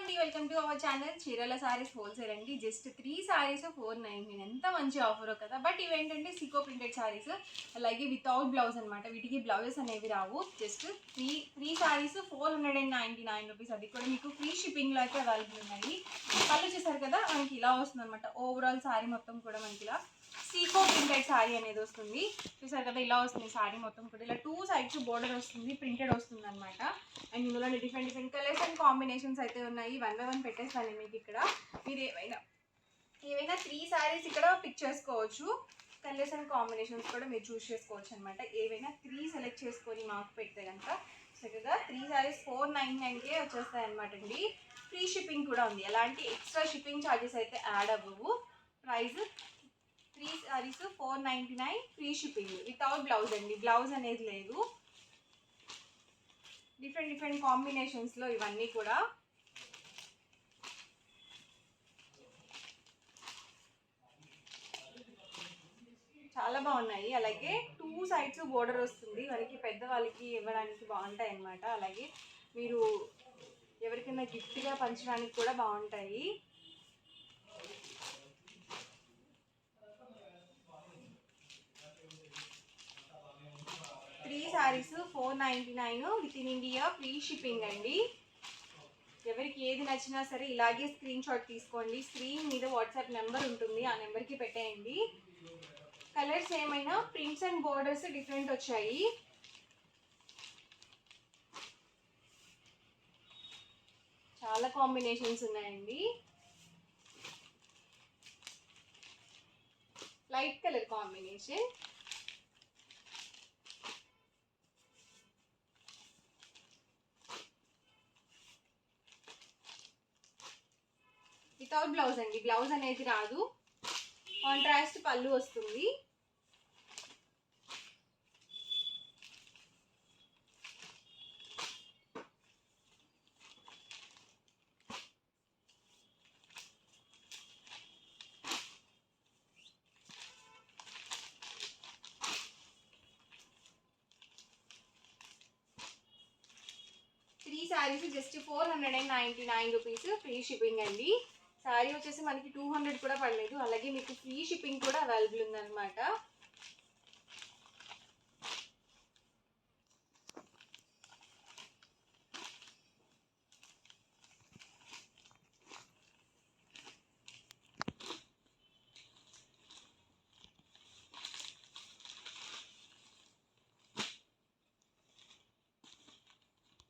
అండి, welcome to our channel చీరల saris wholesale అండి. జస్ట్ 3 సారీస్ 499, ఎంత మంచి ఆఫర్ కదా. బట్ ఇవేంటంటే సీకో ప్రింటెడ్ సారీస్, అలాగే వితౌట్ బ్లౌజ్ అనమాట. వీటికి బ్లౌజెస్ అనేవి రావు. Just three sarees 499 rupees. అది కూడా మీకు ఫ్రీ షిప్పింగ్లో అయితే అవైలబుల్ ఉన్నాయి. పళ్ళు చూసారు కదా, మనకి ఇలా వస్తుంది అనమాట. ఓవరాల్ సారీ మొత్తం కూడా మనకి ఇలా సీకో ప్రింటెడ్ సారీ అనేది వస్తుంది. చూసారు కదా, ఇలా వస్తుంది సారీ మొత్తం కూడా. ఇలా 2 సైడ్స్ బోర్డర్ వస్తుంది, ప్రింటెడ్ వస్తుంది అనమాట. అండ్ ఇందులో డిఫరెంట్ కలర్స్ అండ్ కాంబినేషన్స్ అయితే ఉన్నాయి. 1 by 1 పెట్టేస్తాను మీకు ఇక్కడ. మీరు ఏవైనా 3 సారీస్ ఇక్కడ పిక్ చేసుకోవచ్చు. కలర్స్ అండ్ కాంబినేషన్స్ కూడా మీరు చూస్ చేసుకోవచ్చు అనమాట. ఏవైనా 3 సెలెక్ట్ చేసుకొని మాకు పెడితే కనుక చక్కగా 3 సారీస్ 499కే వచ్చేస్తాయి అనమాట అండి. ఫ్రీ షిప్పింగ్ కూడా ఉంది, ఎలాంటి ఎక్స్ట్రా షిప్పింగ్ ఛార్జెస్ అయితే యాడ్ అవ్వవు. Price 3 saris 499, free shipping without blouse అండి. బ్లౌజ్ అనేది లేదు. డిఫరెంట్ కాంబినేషన్స్లో ఇవన్నీ కూడా చాలా బాగున్నాయి. అలాగే 2 సైడ్స్ బోర్డర్ వస్తుంది. మనకి పెద్దవాళ్ళకి ఇవ్వడానికి బాగుంటాయి అన్నమాట. అలాగే మీరు ఎవరికైనా గిఫ్ట్గా పంచడానికి కూడా బాగుంటాయి. Three sarees 499 with in India, free shipping అండి. ఎవరికి ఏది నచ్చినా సరే ఇలాగే స్క్రీన్ షాట్ తీసుకోండి. స్క్రీన్ మీద వాట్సాప్ నెంబర్ ఉంటుంది, ఆ నెంబర్కి పెట్టేయండి. కలర్స్ ఏమైనా ప్రింట్స్ అండ్ బోర్డర్స్ డిఫరెంట్ వచ్చాయి. చాలా కాంబినేషన్స్ ఉన్నాయండి. Light colour combination, without blouse అండి. బ్లౌజ్ అనేది రాదు. కాంట్రాస్ట్ పళ్ళు వస్తుంది. Three sarees just 499 rupees, free shipping అండి. శారీ వచ్చేసి మనకి 200 కూడా పడలేదు. అలాగే మీకు ఫ్రీ షిప్పింగ్ కూడా అవైలబుల్ ఉందన్నమాట.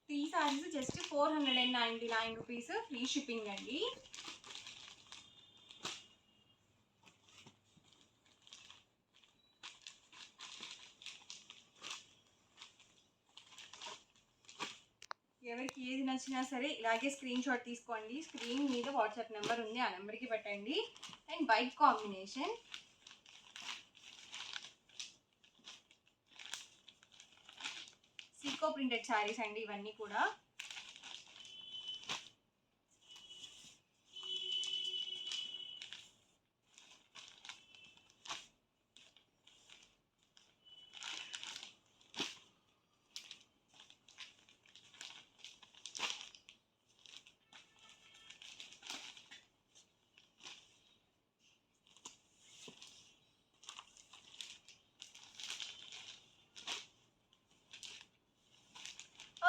Three sarees just 499 rupees, free shipping అండి. ఎవరికి ఏది నచ్చినా సరే ఇలాగే స్క్రీన్ షాట్ తీసుకోండి. స్క్రీన్ మీద వాట్సాప్ నెంబర్ ఉంది, ఆ నెంబర్కి పెట్టండి. అండ్ వైట్ కాంబినేషన్, సీకో ప్రింటెడ్ శారీస్ అండి ఇవన్నీ కూడా.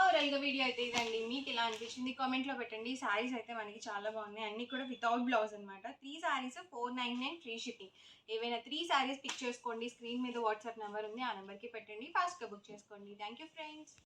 ఓవరాల్గా వీడియో అయితే ఇదండి. మీకు ఎలా అనిపించింది కామెంట్లో పెట్టండి. సారీస్ అయితే మనకి చాలా బాగున్నాయి, అన్నీ కూడా వితౌట్ బ్లౌజ్ అనమాట. 3 సారీస్ 499, ఫ్రీ షిప్పింగ్. ఏవైనా 3 సారీస్ పిక్ చేసుకోండి. స్క్రీన్ మీద వాట్సాప్ నెంబర్ ఉంది, ఆ నెంబర్కి పెట్టండి. ఫాస్ట్గా బుక్ చేసుకోండి. Thank you friends.